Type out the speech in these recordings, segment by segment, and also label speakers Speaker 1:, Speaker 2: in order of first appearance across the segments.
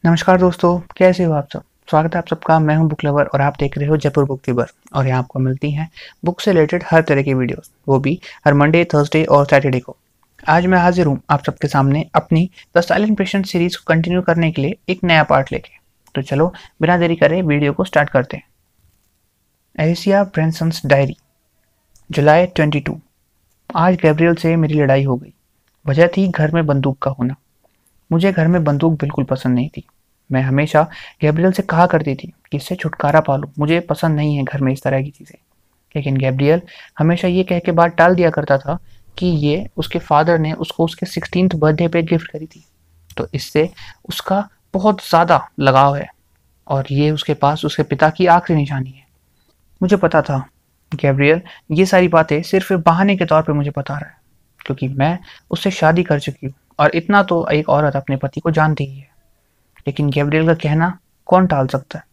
Speaker 1: नमस्कार दोस्तों, कैसे हो आप सब। स्वागत है आप सबका। मैं हूं बुक लवर और आप देख रहे हो जयपुर बुक फीवर। और यहाँ आपको मिलती हैं बुक से रिलेटेड हर तरह की वीडियोस, वो भी हर मंडे, थर्सडे और सैटरडे को। आज मैं हाजिर हूँ आप सबके सामने अपनी द साइलेंट पेशेंट सीरीज को कंटिन्यू करने के लिए एक नया पार्ट लेके। तो चलो बिना देरी करे वीडियो को स्टार्ट करते हैं। एलिसिया ब्रैनसन्स डायरी, जुलाई 22। आज गैब्रियल से मेरी लड़ाई हो गई। वजह थी घर में बंदूक का होना। मुझे घर में बंदूक बिल्कुल पसंद नहीं थी। मैं हमेशा गैब्रियल से कहा करती थी कि इससे छुटकारा पा लो, मुझे पसंद नहीं है घर में इस तरह की चीज़ें। लेकिन गैब्रियल हमेशा ये कह के बात टाल दिया करता था कि ये उसके फादर ने उसको उसके 16th बर्थडे पे गिफ्ट करी थी, तो इससे उसका बहुत ज़्यादा लगाव है और ये उसके पास उसके पिता की आखिरी निशानी है। मुझे पता था गैब्रियल ये सारी बातें सिर्फ बहाने के तौर पे मुझे बता रहा है, क्योंकि मैं उससे शादी कर चुकी हूँ और इतना तो एक औरत अपने पति को जानती ही है। लेकिन गैब्रियल का कहना कौन टाल सकता है।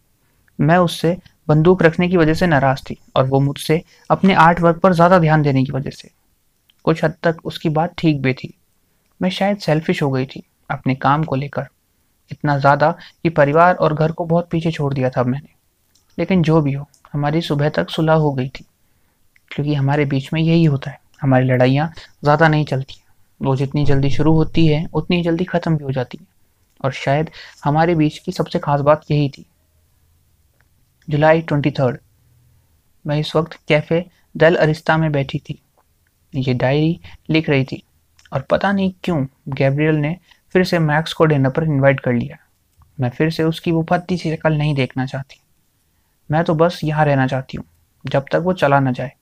Speaker 1: मैं उससे बंदूक रखने की वजह से नाराज थी और वो मुझसे अपने आर्ट वर्क पर ज़्यादा ध्यान देने की वजह से। कुछ हद तक उसकी बात ठीक भी थी। मैं शायद सेल्फिश हो गई थी अपने काम को लेकर, इतना ज़्यादा कि परिवार और घर को बहुत पीछे छोड़ दिया था मैंने। लेकिन जो भी हो, हमारी सुबह तक सुलह हो गई थी, क्योंकि हमारे बीच में यही होता है, हमारी लड़ाइयाँ ज़्यादा नहीं चलती। वो जितनी जल्दी शुरू होती है उतनी जल्दी ख़त्म भी हो जाती है, और शायद हमारे बीच की सबसे खास बात यही थी। जुलाई 23। मैं इस वक्त कैफ़े डेल अरिस्ता में बैठी थी, ये डायरी लिख रही थी, और पता नहीं क्यों गैब्रियल ने फिर से मैक्स को डिनर पर इनवाइट कर लिया। मैं फिर से उसकी वो भद्दी सी शक्ल नहीं देखना चाहती। मैं तो बस यहाँ रहना चाहती हूँ जब तक वो चला न जाए।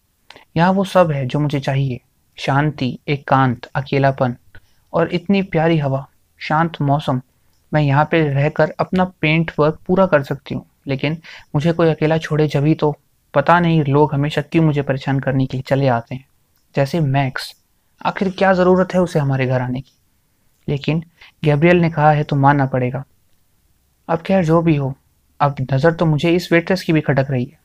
Speaker 1: यहाँ वो सब है जो मुझे चाहिए, शांति, एकांत, अकेलापन और इतनी प्यारी हवा, शांत मौसम। मैं यहाँ पे रहकर अपना पेंट वर्क पूरा कर सकती हूँ, लेकिन मुझे कोई अकेला छोड़े जभी तो। पता नहीं लोग हमेशा क्यों मुझे परेशान करने के लिए चले आते हैं, जैसे मैक्स। आखिर क्या ज़रूरत है उसे हमारे घर आने की। लेकिन गैब्रियल ने कहा है तो मानना पड़ेगा। अब खैर जो भी हो, अब नज़र तो मुझे इस वेट्रेस की भी खटक रही है।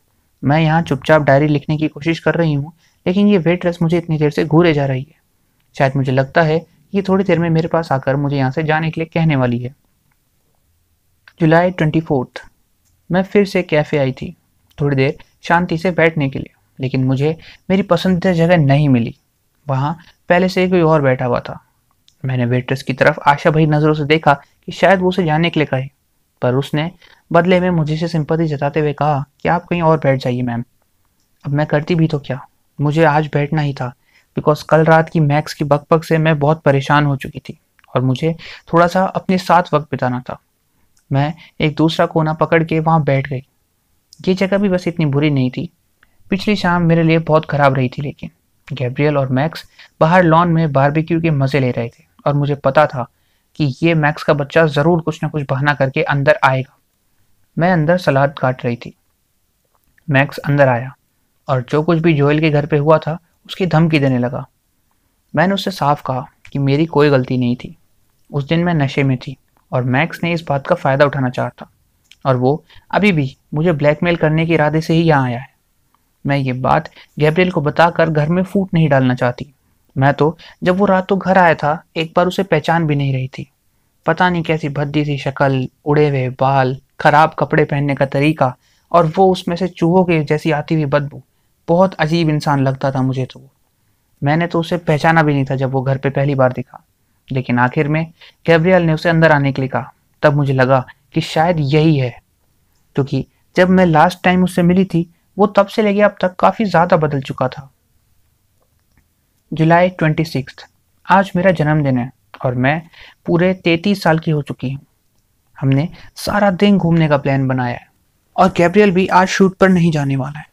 Speaker 1: मैं यहाँ चुपचाप डायरी लिखने की कोशिश कर रही हूँ, लेकिन ये वेट्रेस मुझे इतनी देर से घूरे जा रही है। शायद मुझे लगता है ये थोड़ी देर में मेरे पास आकर मुझे यहाँ से जाने के लिए कहने वाली है। जुलाई 24। मैं फिर से कैफ़े आई थी, थोड़ी देर शांति से बैठने के लिए, लेकिन मुझे मेरी पसंदीदा जगह नहीं मिली। वहाँ पहले से ही कोई और बैठा हुआ था। मैंने वेट्रेस की तरफ आशा भरी नज़रों से देखा कि शायद वो उसे जाने के लिए कहे, पर उसने बदले में मुझे से सिंपैथी जताते हुए कहा कि आप कहीं और बैठ जाइए मैम। अब मैं करती भी तो क्या, मुझे आज बैठना ही था, बिकॉज कल रात की मैक्स की बकबक से मैं बहुत परेशान हो चुकी थी और मुझे थोड़ा सा अपने साथ वक्त बिताना था। मैं एक दूसरा कोना पकड़ के वहाँ बैठ गई। ये जगह भी बस इतनी बुरी नहीं थी। पिछली शाम मेरे लिए बहुत खराब रही थी, लेकिन गैब्रियल और मैक्स बाहर लॉन में बारबेक्यू के मजे ले रहे थे और मुझे पता था कि ये मैक्स का बच्चा ज़रूर कुछ ना कुछ बहाना करके अंदर आएगा। मैं अंदर सलाद काट रही थी। मैक्स अंदर आया और जो कुछ भी जोएल के घर पे हुआ था उसकी धमकी देने लगा। मैंने उससे साफ कहा कि मेरी कोई गलती नहीं थी। उस दिन मैं नशे में थी और मैक्स ने इस बात का फ़ायदा उठाना चाहा था, और वो अभी भी मुझे ब्लैकमेल करने के इरादे से ही यहाँ आया है। मैं ये बात गैब्रियल को बताकर घर में फूट नहीं डालना चाहती। मैं तो जब वो रात को घर आया था एक बार उसे पहचान भी नहीं रही थी। पता नहीं कैसी भद्दी सी शक्ल, उड़े हुए बाल, खराब कपड़े पहनने का तरीका, और वो उसमें से चूहों के जैसी आती हुई बदबू। बहुत अजीब इंसान लगता था मुझे तो वो। मैंने तो उसे पहचाना भी नहीं था जब वो घर पे पहली बार दिखा। लेकिन आखिर में गैब्रियल ने उसे अंदर आने के लिए कहा। तब मुझे लगा कि शायद यही है, क्योंकि जब मैं लास्ट टाइम उससे मिली थी वो तब से लेके अब तक काफ़ी ज़्यादा बदल चुका था। जुलाई 26। आज मेरा जन्मदिन है और मैं पूरे 33 साल की हो चुकी हूँ। हमने सारा दिन घूमने का प्लान बनाया है और गैब्रियल भी आज शूट पर नहीं जाने वाला है।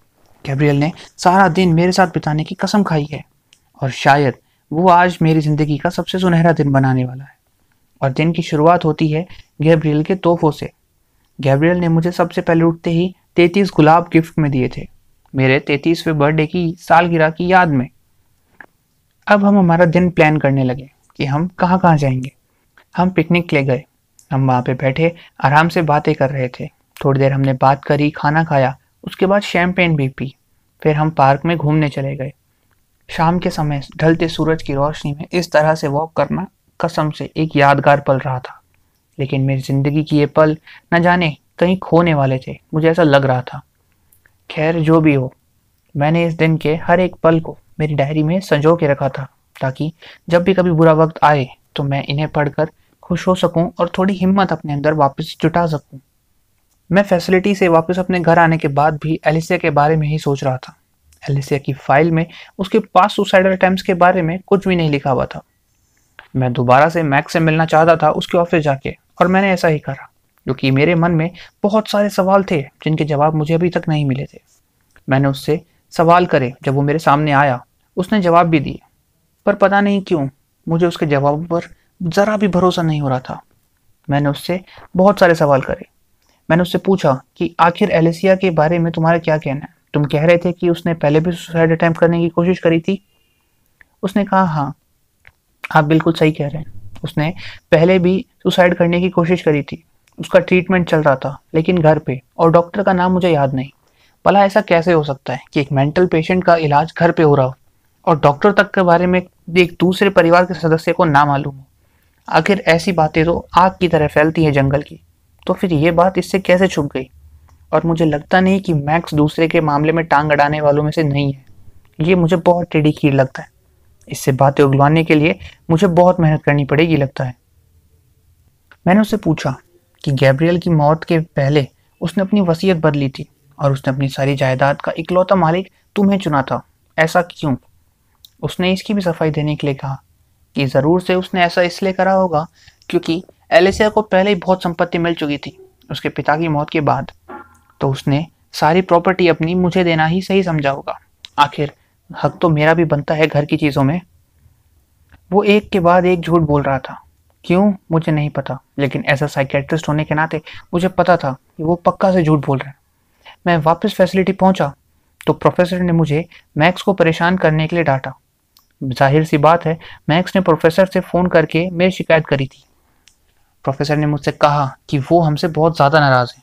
Speaker 1: गैब्रियल ने सारा दिन मेरे साथ बिताने की कसम खाई है और शायद वो आज मेरी ज़िंदगी का सबसे सुनहरा दिन बनाने वाला है। और दिन की शुरुआत होती है गैब्रियल के तोहफों से। गैब्रियल ने मुझे सबसे पहले उठते ही 33 गुलाब गिफ्ट में दिए थे, मेरे 33वें बर्थडे की सालगिरह की याद में। अब हम हमारा दिन प्लान करने लगे कि हम कहाँ कहाँ जाएंगे। हम पिकनिक ले गए। हम वहाँ पे बैठे आराम से बातें कर रहे थे। थोड़ी देर हमने बात करी, खाना खाया, उसके बाद शैम्पेन भी पी। फिर हम पार्क में घूमने चले गए। शाम के समय ढलते सूरज की रोशनी में इस तरह से वॉक करना कसम से एक यादगार पल रहा था। लेकिन मेरी ज़िंदगी की ये पल न जाने कहीं खोने वाले थे, मुझे ऐसा लग रहा था। खैर जो भी हो, मैंने इस दिन के हर एक पल को मेरी डायरी में संजो के रखा था, ताकि जब भी कभी बुरा वक्त आए तो मैं इन्हें पढ़कर खुश हो सकूं और थोड़ी हिम्मत अपने अंदर वापस जुटा सकूं। मैं फैसिलिटी से वापस अपने घर आने के बाद भी एलिसिया के बारे में ही सोच रहा था। एलिसिया की फाइल में उसके पास सुसाइडल अटेम्प्ट्स के बारे में कुछ भी नहीं लिखा हुआ था। मैं दोबारा से मैक्स से मिलना चाहता था उसके ऑफिस जाके, और मैंने ऐसा ही करा, क्योंकि मेरे मन में बहुत सारे सवाल थे जिनके जवाब मुझे अभी तक नहीं मिले थे। मैंने उससे सवाल करे, जब वो मेरे सामने आया उसने जवाब भी दिए, पर पता नहीं क्यों मुझे उसके जवाब पर ज़रा भी भरोसा नहीं हो रहा था। मैंने उससे बहुत सारे सवाल करे। मैंने उससे पूछा कि आखिर एलिसिया के बारे में तुम्हारा क्या कहना है? तुम कह रहे थे कि उसने पहले भी सुसाइड अटेम्प्ट करने की कोशिश करी थी। उसने कहा, हाँ, आप बिल्कुल सही कह रहे हैं। उसने पहले भी सुसाइड करने की कोशिश करी थी। उसका ट्रीटमेंट चल रहा था, लेकिन घर पे, और डॉक्टर का नाम मुझे याद नहीं। भला ऐसा कैसे हो सकता है कि एक मेंटल पेशेंट का इलाज घर पे हो रहा हो और डॉक्टर तक के बारे में एक दूसरे परिवार के सदस्य को ना मालूम हो? आखिर ऐसी बातें तो आग की तरह फैलती हैं जंगल की। तो फिर ये बात इससे कैसे छुप गई? और मुझे लगता नहीं कि मैक्स दूसरे के मामले में टांग अड़ाने वालों में से नहीं है। ये मुझे बहुत टेढ़ी खीर लगता है। इससे बातें उगलवाने के लिए मुझे बहुत मेहनत करनी पड़ेगी लगता है। मैंने उससे पूछा कि गैब्रियल की मौत के पहले उसने अपनी वसीयत बदली थी और उसने अपनी सारी जायदाद का इकलौता मालिक तुम्हें चुना था। ऐसा क्यों? उसने इसकी भी सफाई देने के लिए कहा कि ज़रूर से उसने ऐसा इसलिए करा होगा क्योंकि एलिसिया को पहले ही बहुत संपत्ति मिल चुकी थी उसके पिता की मौत के बाद। तो उसने सारी प्रॉपर्टी अपनी मुझे देना ही सही समझा होगा। आखिर हक तो मेरा भी बनता है घर की चीज़ों में। वो एक के बाद एक झूठ बोल रहा था। क्यों मुझे नहीं पता, लेकिन एज अ साइकेट्रिस्ट होने के नाते मुझे पता था कि वो पक्का से झूठ बोल रहा है। मैं वापस फैसिलिटी पहुंचा तो प्रोफेसर ने मुझे मैक्स को परेशान करने के लिए डांटा। जाहिर सी बात है, मैक्स ने प्रोफेसर से फ़ोन करके मेरी शिकायत करी थी। प्रोफेसर ने मुझसे कहा कि वो हमसे बहुत ज़्यादा नाराज़ है।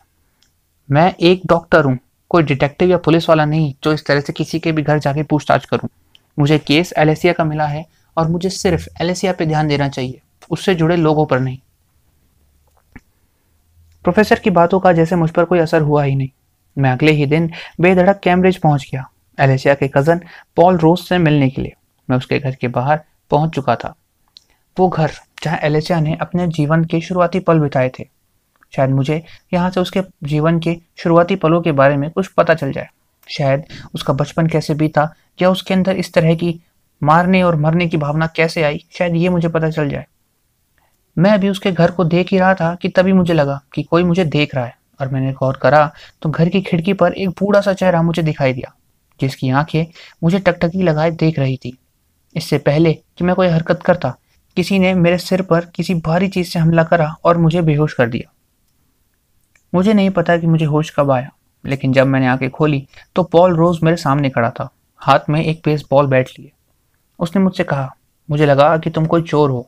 Speaker 1: मैं एक डॉक्टर हूँ, कोई डिटेक्टिव या पुलिस वाला नहीं जो इस तरह से किसी के भी घर जाके पूछताछ करूँ। मुझे केस एलेसिया का मिला है और मुझे सिर्फ एलेसिया पे ध्यान देना चाहिए, उससे जुड़े लोगों पर नहीं। प्रोफेसर की बातों का जैसे मुझ पर कोई असर हुआ ही नहीं। मैं अगले ही दिन बेधड़क कैम्ब्रिज पहुंच गया, एलेसिया के कज़न पॉल रोज से मिलने के लिए। मैं उसके घर के बाहर पहुंच चुका था, वो घर जहां एलेसिया ने अपने जीवन के शुरुआती पल बिताए थे। शायद मुझे यहाँ से उसके जीवन के शुरुआती पलों के बारे में कुछ पता चल जाए। शायद उसका बचपन कैसे बीता, या उसके अंदर इस तरह की मारने और मरने की भावना कैसे आई, शायद ये मुझे पता चल जाए। मैं अभी उसके घर को देख ही रहा था कि तभी मुझे लगा कि कोई मुझे देख रहा है, और मैंने गौर करा तो घर की खिड़की पर एक बूढ़ा सा चेहरा मुझे दिखाई दिया, जिसकी आंखें मुझे टकटकी लगाए देख रही थी। इससे पहले कि मैं कोई हरकत करता, किसी ने मेरे सिर पर किसी भारी चीज से हमला करा और मुझे बेहोश कर दिया। मुझे नहीं पता कि मुझे होश कब आया, लेकिन जब मैंने आंखें खोली तो पॉल रोज मेरे सामने खड़ा था, हाथ में एक बेसबॉल बैट लिए। उसने मुझसे कहा, मुझे लगा कि तुम कोई चोर हो,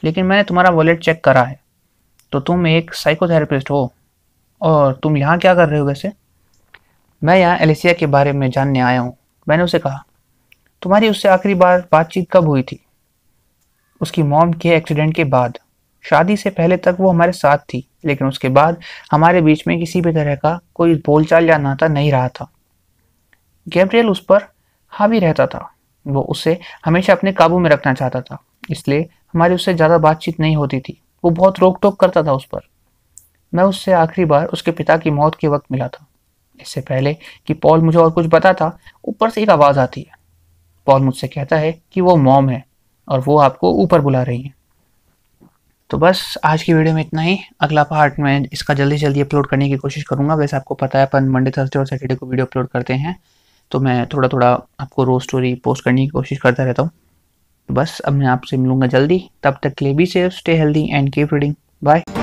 Speaker 1: लेकिन मैंने तुम्हारा वॉलेट चेक करा है, तो तुम एक साइकोथेरेपिस्ट हो। और तुम यहाँ क्या कर रहे हो वैसे? मैं यहाँ एलिसिया के बारे में जानने आया हूँ। मैंने उसे कहा, तुम्हारी उससे आखिरी बार बातचीत कब हुई थी? उसकी मॉम के एक्सीडेंट के बाद। शादी से पहले तक वो हमारे साथ थी, लेकिन उसके बाद हमारे बीच में किसी भी तरह का कोई बोलचाल या नाता नहीं रहा था। गैब्रियल उस पर हावी रहता था, वो उसे हमेशा अपने काबू में रखना चाहता था, इसलिए हमारी उससे ज़्यादा बातचीत नहीं होती थी। वो बहुत रोक टोक करता था उस पर। मैं उससे आखिरी बार उसके पिता की मौत के वक्त मिला था। इससे पहले कि पॉल मुझे और कुछ बताता, ऊपर से एक आवाज़ आती है। पॉल मुझसे कहता है कि वो मॉम है और वो आपको ऊपर बुला रही है। तो बस आज की वीडियो में इतना ही। अगला पार्ट में इसका जल्दी जल्दी अपलोड करने की कोशिश करूंगा। वैसे आपको पता है अपन मंडे, थर्सडे और सैटरडे को वीडियो अपलोड करते हैं, तो मैं थोड़ा थोड़ा आपको रोज स्टोरी पोस्ट करने की कोशिश करता रहता हूँ। तो बस अब मैं आपसे मिलूंगा जल्दी, तब तक के लिए be safe, stay healthy and keep reading. Bye.